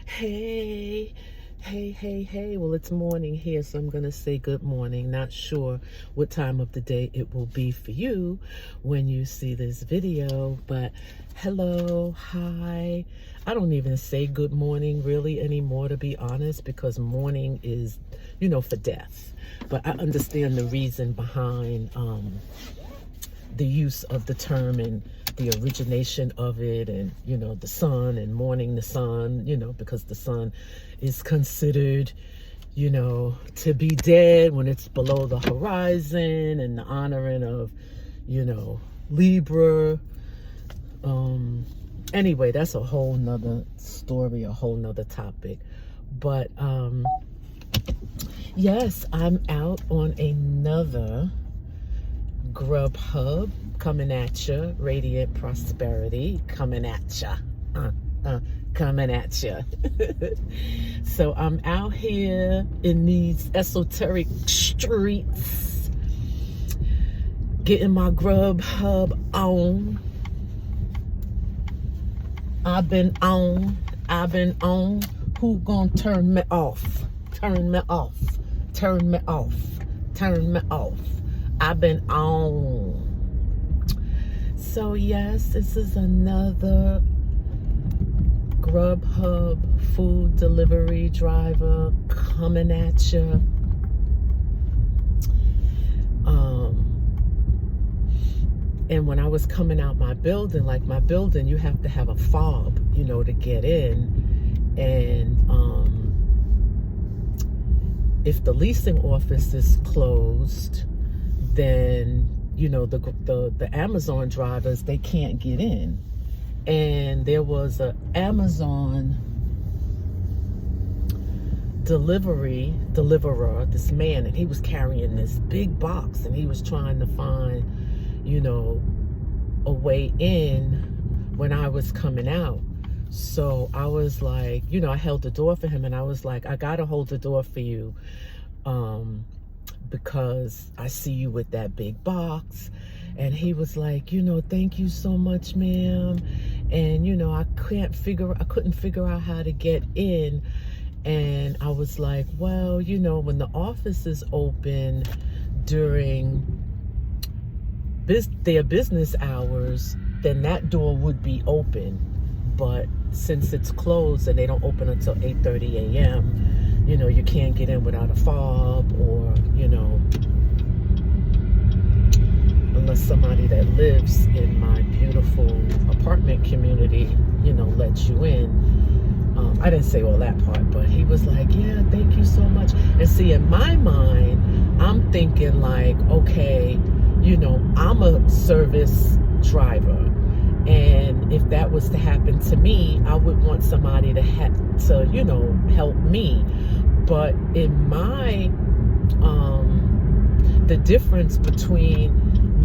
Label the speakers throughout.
Speaker 1: Hey, hey. Well, it's morning here, so I'm going to say good morning. Not sure what time of the day it will be for you when you see this video, but hello, hi. I don't even say good morning really anymore, to be honest, because morning is, for death. But I understand the reason behind the use of the term and the origination of it, and the sun and mourning the sun, because the sun is considered to be dead when it's below the horizon, and the honoring of Libra. Anyway, that's a whole nother story, a whole nother topic. But yes, I'm out on another Grubhub coming at you. Radiant prosperity coming at you. Coming at you. So I'm out here in these esoteric streets getting my Grubhub on. I've been on. Who gonna turn me off? Turn me off. I've been on. So yes, this is another Grubhub food delivery driver coming at you. And when I was coming out my building, you have to have a fob, to get in. And if the leasing office is closed, then the Amazon drivers, they can't get in. And there was an Amazon deliverer, this man, and he was carrying this big box, and he was trying to find a way in when I was coming out. So I was like, I held the door for him, and I was like, I gotta hold the door for you because I see you with that big box. And he was like, thank you so much, ma'am. And I couldn't figure out how to get in. And I was like, well, when the office is open during their business hours, then that door would be open. But since it's closed and they don't open until 8:30 a.m., you can't get in without a fob, or unless somebody that lives in my beautiful apartment community, lets you in. I didn't say all that part, but he was like, yeah, thank you so much. And see, in my mind, I'm thinking like, okay, I'm a service driver. And if that was to happen to me, I would want somebody to help me. But in my, the difference between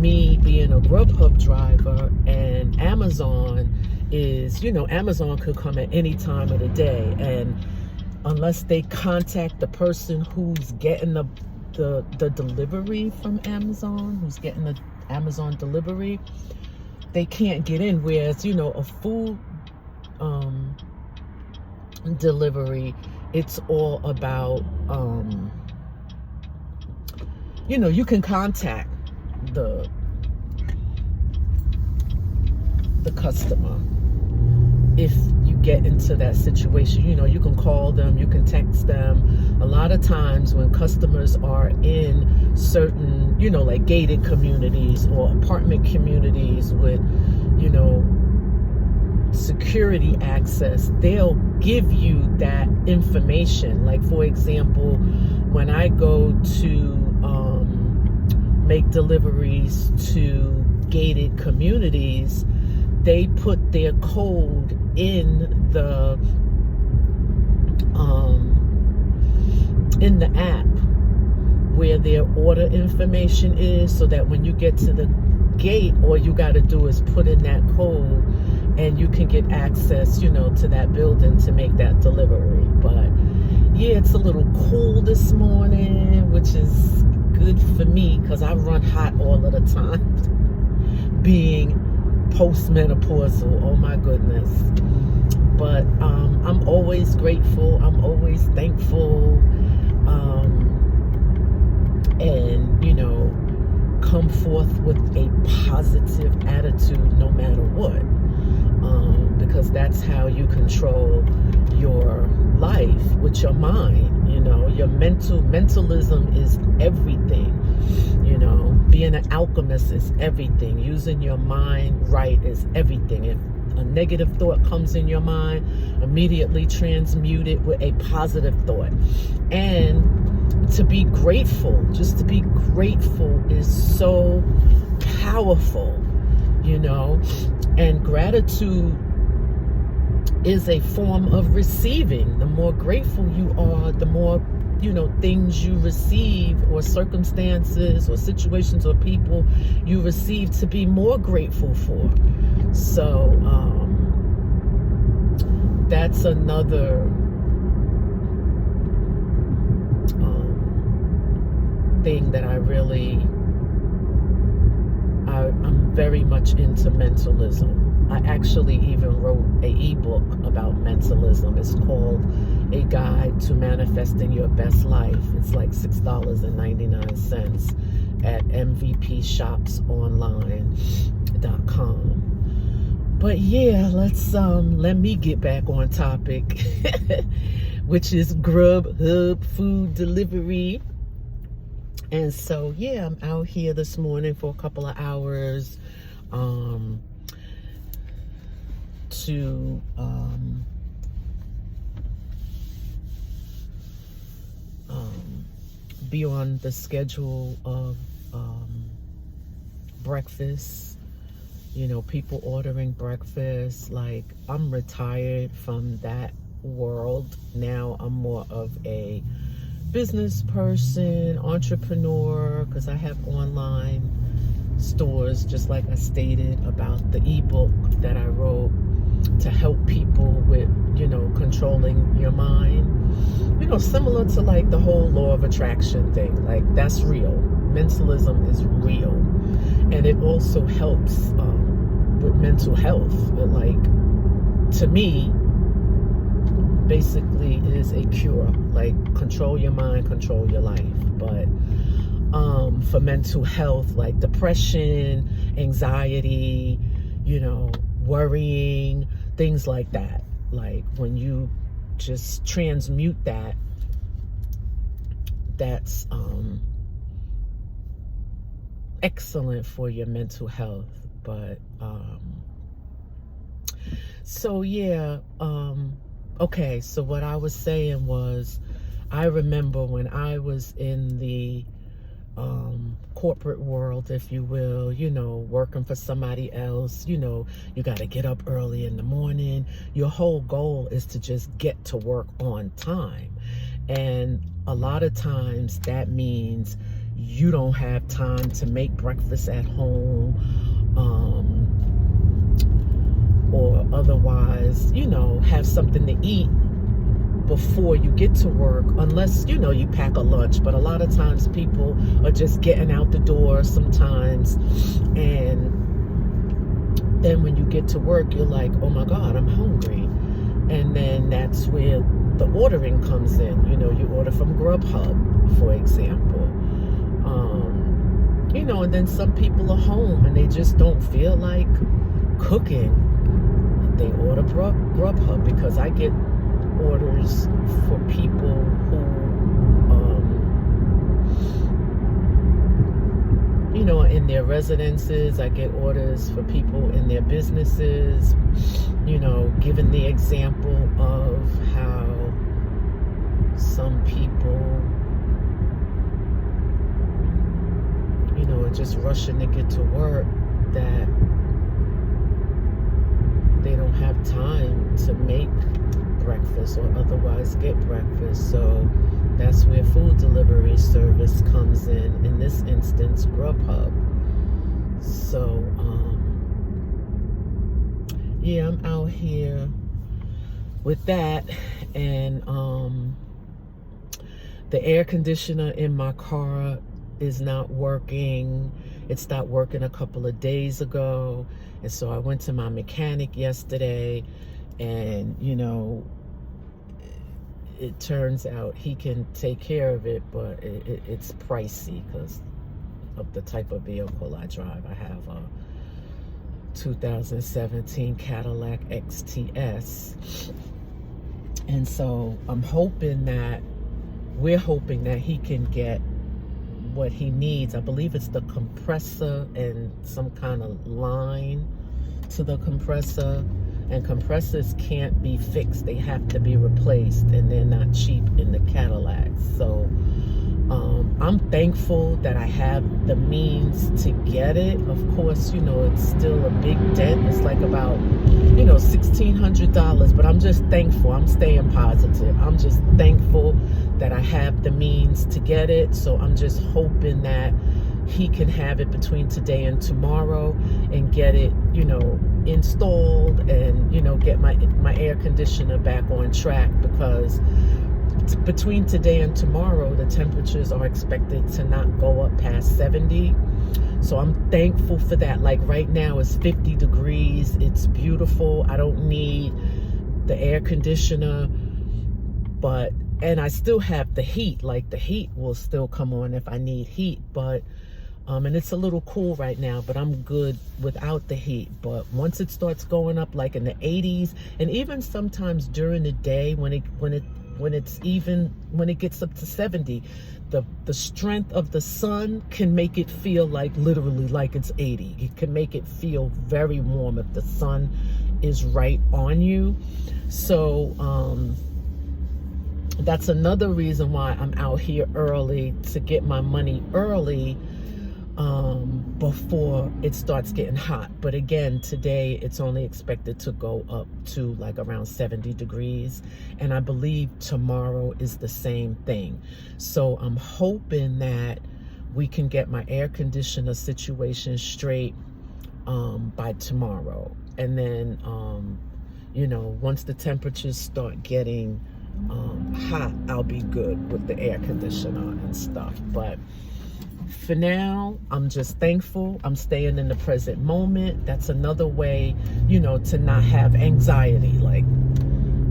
Speaker 1: me being a Grubhub driver and Amazon is, Amazon could come at any time of the day. And unless they contact the person who's getting the delivery from Amazon, who's getting the Amazon delivery, they can't get in. Whereas, a food delivery, it's all about, you can contact the customer if you get into that situation. You can call them, you can text them. A lot of times when customers are in certain, like gated communities or apartment communities with, security access, they'll give you that information. Like, for example, when I go to make deliveries to gated communities, they put their code in the app where their order information is, so that when you get to the gate, all you got to do is put in that code and you can get access, to that building to make that delivery. But yeah, it's a little cool this morning, which is good for me because I run hot all of the time, being postmenopausal. Oh my goodness. But I'm always always grateful. I'm always thankful. And, you know, come forth with a positive attitude no matter what. Because that's how you control your life, with your mind. You know, your mentalism is everything. You know, being an alchemist is everything. Using your mind right is everything. If a negative thought comes in your mind, immediately transmute it with a positive thought. And to be grateful, just to be grateful, is so powerful, you know. And gratitude is a form of receiving. The more grateful you are, the more, you know, things you receive, or circumstances or situations or people you receive to be more grateful for. So that's another thing that I'm very much into mentalism. I actually even wrote an ebook about mentalism. It's called A Guide to Manifesting Your Best Life. It's like $6.99 at mvpshopsonline.com. But yeah, let me get back on topic, which is Grubhub food delivery. And so, yeah, I'm out here this morning for a couple of hours to be on the schedule of breakfast. You know, people ordering breakfast. Like, I'm retired from that world now. I'm more of a business person, entrepreneur, because I have online stores, just like I stated about the ebook that I wrote to help people with, you know, controlling your mind. You know, similar to like the whole law of attraction thing. Like, that's real. Mentalism is real. And it also helps with mental health. It, like, to me, basically is a cure. Like, control your mind, control your life. But for mental health, like depression, anxiety, you know, worrying, things like that. Like, when you just transmute that, that's excellent for your mental health. But so yeah, okay, so what I was saying was, I remember when I was in the corporate world, if you will, you know, working for somebody else. You know, you got to get up early in the morning. Your whole goal is to just get to work on time. And a lot of times that means you don't have time to make breakfast at home, or otherwise, you know, have something to eat before you get to work, unless, you know, you pack a lunch. But a lot of times people are just getting out the door sometimes, and then when you get to work, you're like, oh my God, I'm hungry. And then that's where the ordering comes in. You know, you order from Grubhub, for example. You know, and then some people are home and they just don't feel like cooking. They order Grubhub, because I get orders for people who, you know, in their residences. I get orders for people in their businesses, you know, giving the example of how some people, you know, are just rushing to get to work, that they don't have time to make breakfast or otherwise get breakfast. So that's where food delivery service comes in this instance, Grubhub. So yeah, I'm out here with that. And the air conditioner in my car is not working. It stopped working a couple of days ago, and so I went to my mechanic yesterday. And, you know, it turns out he can take care of it, but it's pricey because of the type of vehicle I drive. I have a 2017 Cadillac XTS, and so we're hoping that he can get what he needs. I believe it's the compressor and some kind of line to the compressor, and compressors can't be fixed, they have to be replaced, and they're not cheap in the Cadillacs. So I'm thankful that I have the means to get it. Of course, it's still a big dent. It's like about $1,600, but I'm just thankful. I'm staying positive. I'm just thankful that I have the means to get it. So I'm just hoping that he can have it between today and tomorrow and get it, installed, and, get my air conditioner back on track, because between today and tomorrow, the temperatures are expected to not go up past 70. So I'm thankful for that. Like right now it's 50 degrees. It's beautiful. I don't need the air conditioner, and I still have the heat. Like the heat will still come on if I need heat, but and it's a little cool right now, but I'm good without the heat. But once it starts going up like in the 80s, and even sometimes during the day when it gets up to 70, the strength of the sun can make it feel like literally like it's 80. It can make it feel very warm if the sun is right on you. So that's another reason why I'm out here early, to get my money early before it starts getting hot. But again, today it's only expected to go up to like around 70 degrees, and I believe tomorrow is the same thing. So I'm hoping that we can get my air conditioner situation straight by tomorrow, and then once the temperatures start getting hot, I'll be good with the air conditioner and stuff. But for now, I'm just thankful. I'm staying in the present moment. That's another way, to not have anxiety, like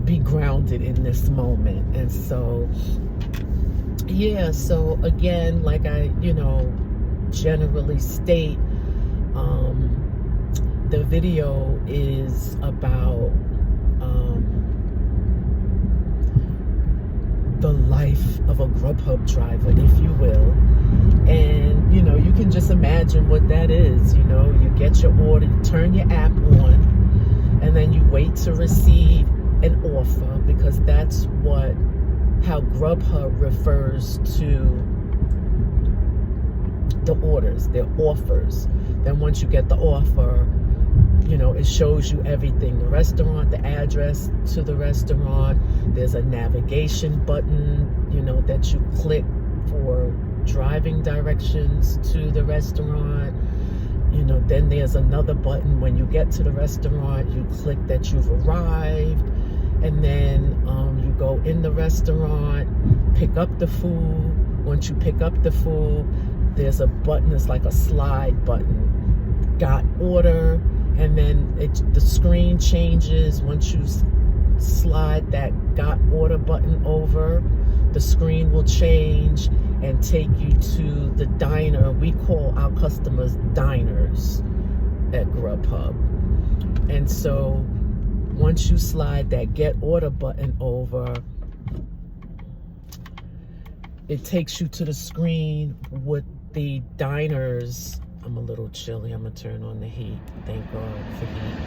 Speaker 1: be grounded in this moment. And so, yeah, so again, like I, generally state, the video is about the life of a Grubhub driver, if you will. And you can just imagine what that is. You get your order, you turn your app on, and then you wait to receive an offer, because that's how Grubhub refers to the orders. They're offers. Then once you get the offer, it shows you everything, the restaurant, the address to the restaurant. There's a navigation button, that you click for driving directions to the restaurant. Then there's another button when you get to the restaurant, you click that you've arrived, and then you go in the restaurant, pick up the food. Once you pick up the food, there's a button, it's like a slide button, got order, and then the screen changes. Once you slide that got order button over, the screen will change and take you to the diner. We call our customers diners at Grubhub. And so once you slide that get order button over, it takes you to the screen with the diners. I'm a little chilly. I'm gonna turn on the heat. Thank God for heat.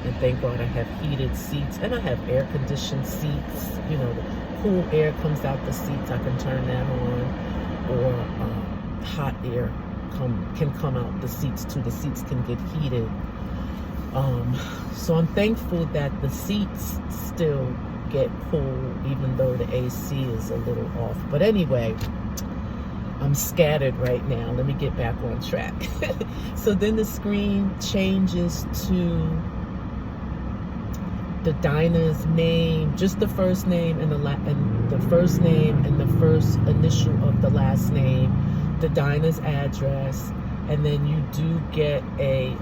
Speaker 1: And thank God I have heated seats, and I have air conditioned seats. The cool air comes out the seats. I can turn that on, or hot air can come out the seats too. The seats can get heated. So I'm thankful that the seats still get cool, even though the AC is a little off. But anyway, I'm scattered right now. Let me get back on track. So then the screen changes to the diner's name, just the first name and the first name and the first initial of the last name, the diner's address, and then you do get a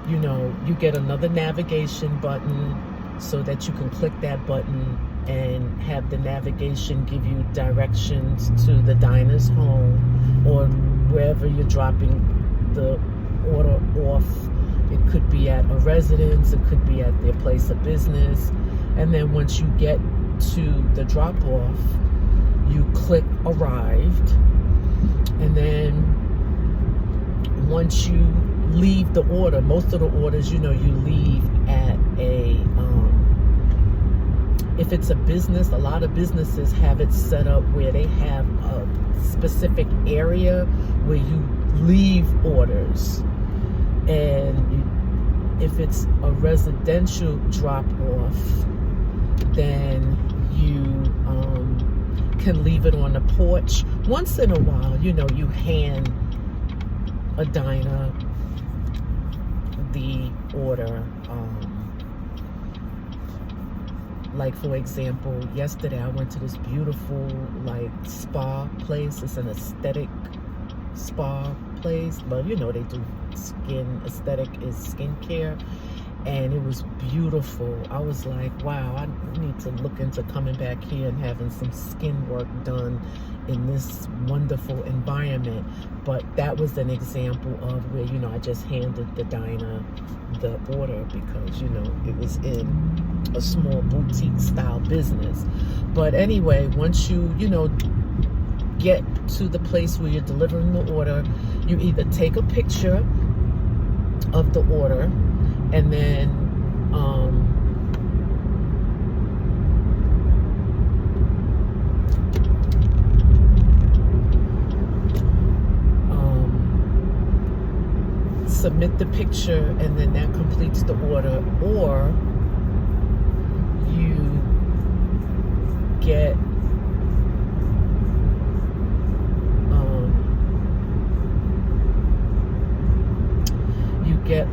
Speaker 1: you know, you get another navigation button so that you can click that button and have the navigation give you directions to the diner's home or wherever you're dropping the order off. It could be at a residence, it could be at their place of business. And then once you get to the drop off, you click arrived. And then once you leave the order, most of the orders, you know, you leave at a, if it's a business, a lot of businesses have it set up where they have a specific area where you leave orders. And if it's a residential drop off, then you can leave it on the porch. Once in a while, you know, you hand a diner the order. Like, for example, yesterday I went to this beautiful, like, spa place. It's an aesthetic spa place, but you know, they do skin, aesthetic is skincare, and it was beautiful. I was like, wow, I need to look into coming back here and having some skin work done in this wonderful environment. But that was an example of where, you know, I just handed the diner the order because, you know, it was in a small boutique style business. But anyway, once you, you know, get to the place where you're delivering the order, you either take a picture of the order and then submit the picture, and then that completes the order, or you get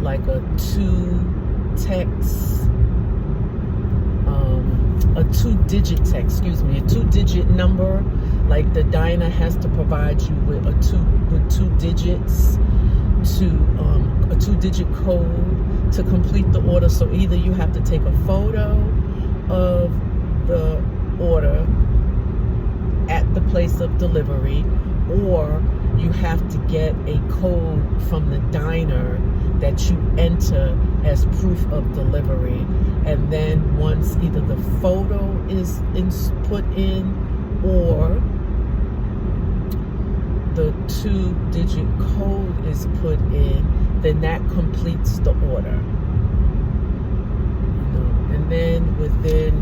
Speaker 1: like a two-digit text, excuse me, a two-digit number. Like, the diner has to provide you with two digits to a two-digit code to complete the order. So either you have to take a photo of the order at the place of delivery, or you have to get a code from the diner that you enter as proof of delivery. And then once either the photo is put in or the two-digit code is put in, then that completes the order. You know, and then within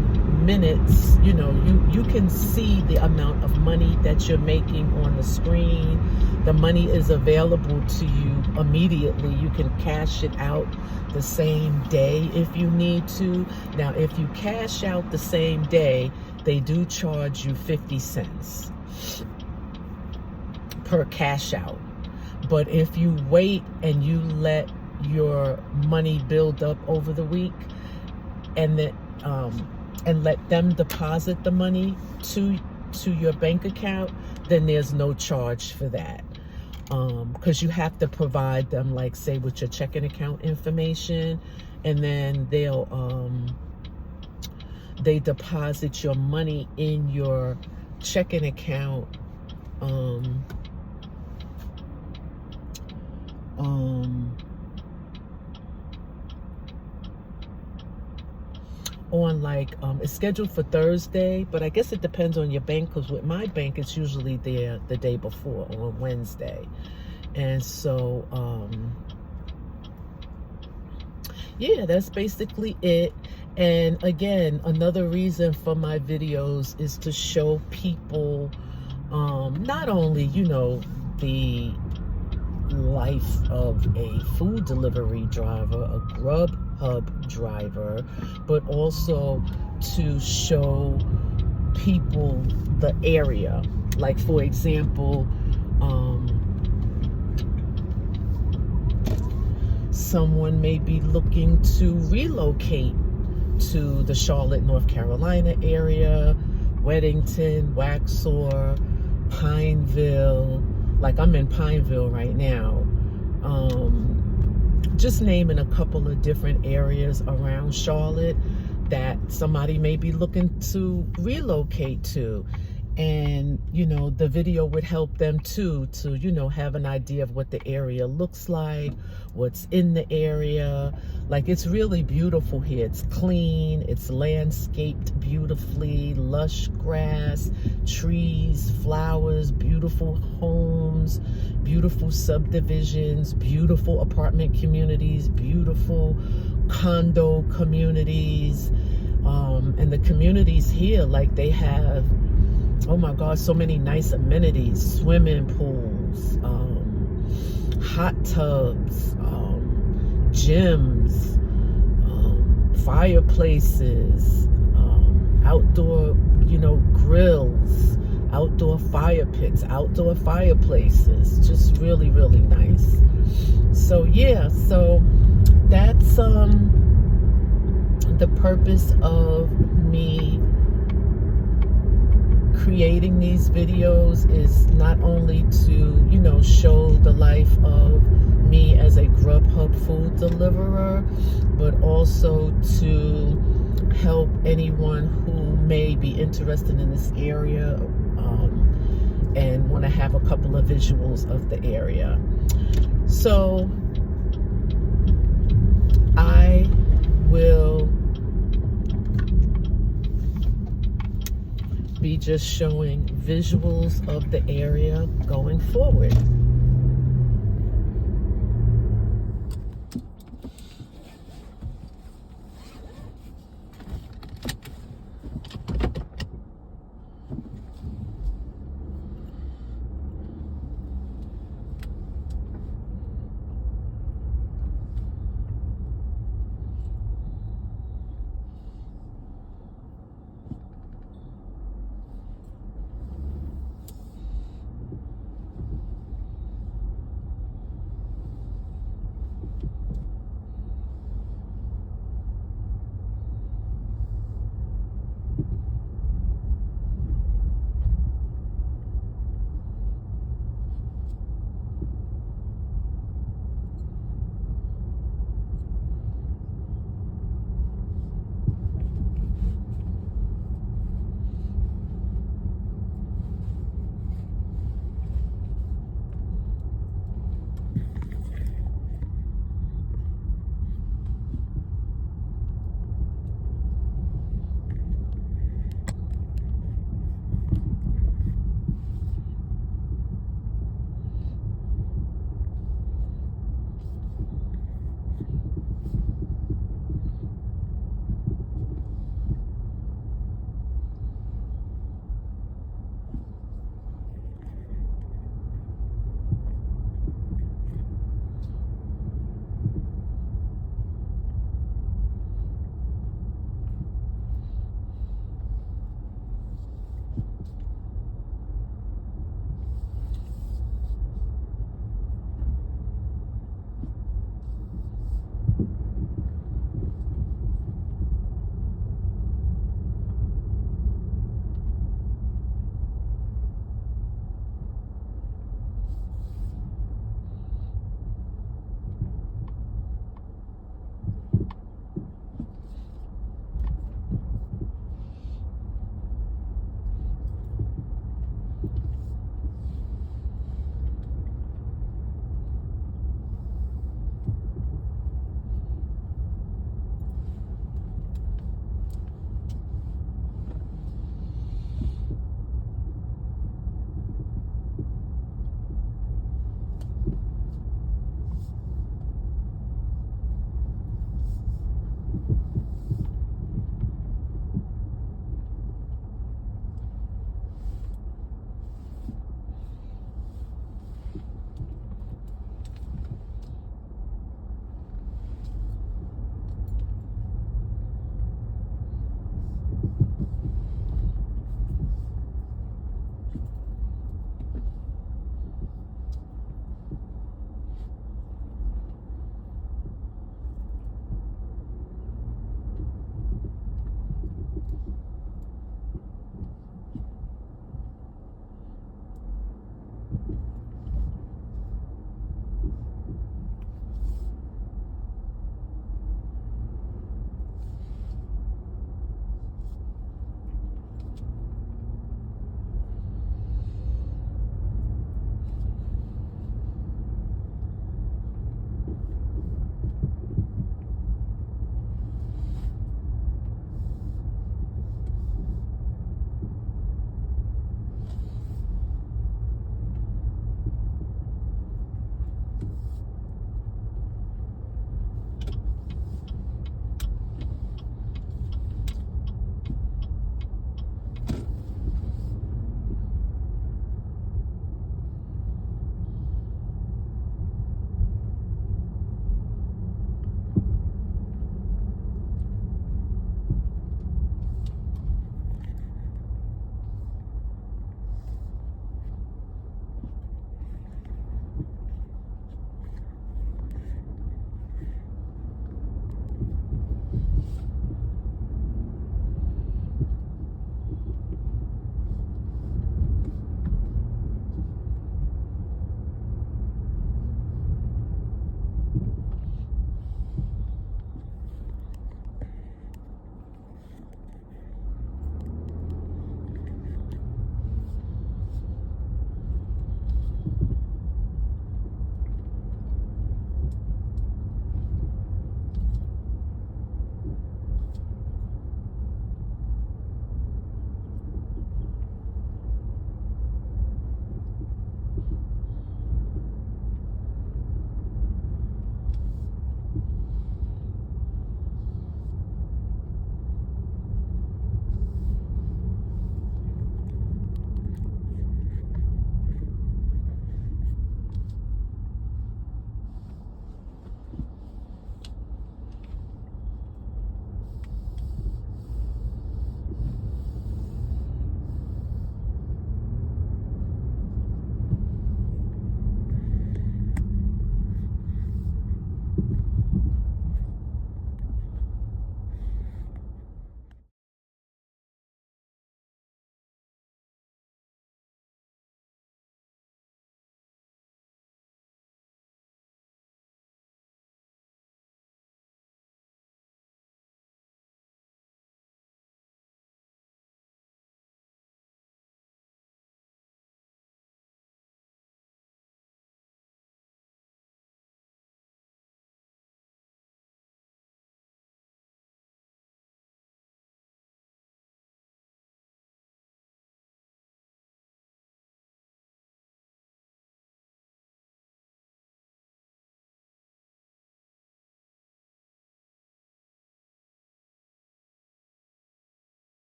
Speaker 1: minutes, you know, you can see the amount of money that you're making on the screen. The money is available to you immediately. You can cash it out the same day if you need to. Now, if you cash out the same day, they do charge you 50 cents per cash out. But if you wait and you let your money build up over the week, and then and let them deposit the money to your bank account, then there's no charge for that. Because you have to provide them, like, say, with your checking account information, and then they deposit your money in your checking account on, like, it's scheduled for Thursday, but I guess it depends on your bank, because with my bank it's usually there the day before, on Wednesday. And so yeah, that's basically it. And again, another reason for my videos is to show people not only, you know, the life of a food delivery driver, a Grubhub driver, but also to show people the area. Like, for example, someone may be looking to relocate to the Charlotte, North Carolina area, Weddington, Waxhaw, Pineville. Like, I'm in Pineville right now. just naming a couple of different areas around Charlotte that somebody may be looking to relocate to. And, you know, the video would help them too to, you know, have an idea of what the area looks like, what's in the area. Like, it's really beautiful here. It's clean, it's landscaped beautifully, lush grass, trees, flowers, beautiful homes, beautiful subdivisions, beautiful apartment communities, beautiful condo communities. And the communities here, like, they have, oh my God, so many nice amenities: swimming pools, hot tubs, gyms, fireplaces, outdoor, you know, grills, outdoor fire pits, outdoor fireplaces. Just really, really nice. So yeah, so that's the purpose of me creating these videos, is not only to, you know, show the life of me as a Grubhub food deliverer, but also to help anyone who may be interested in this area and want to have a couple of visuals of the area. So I will be just showing visuals of the area going forward.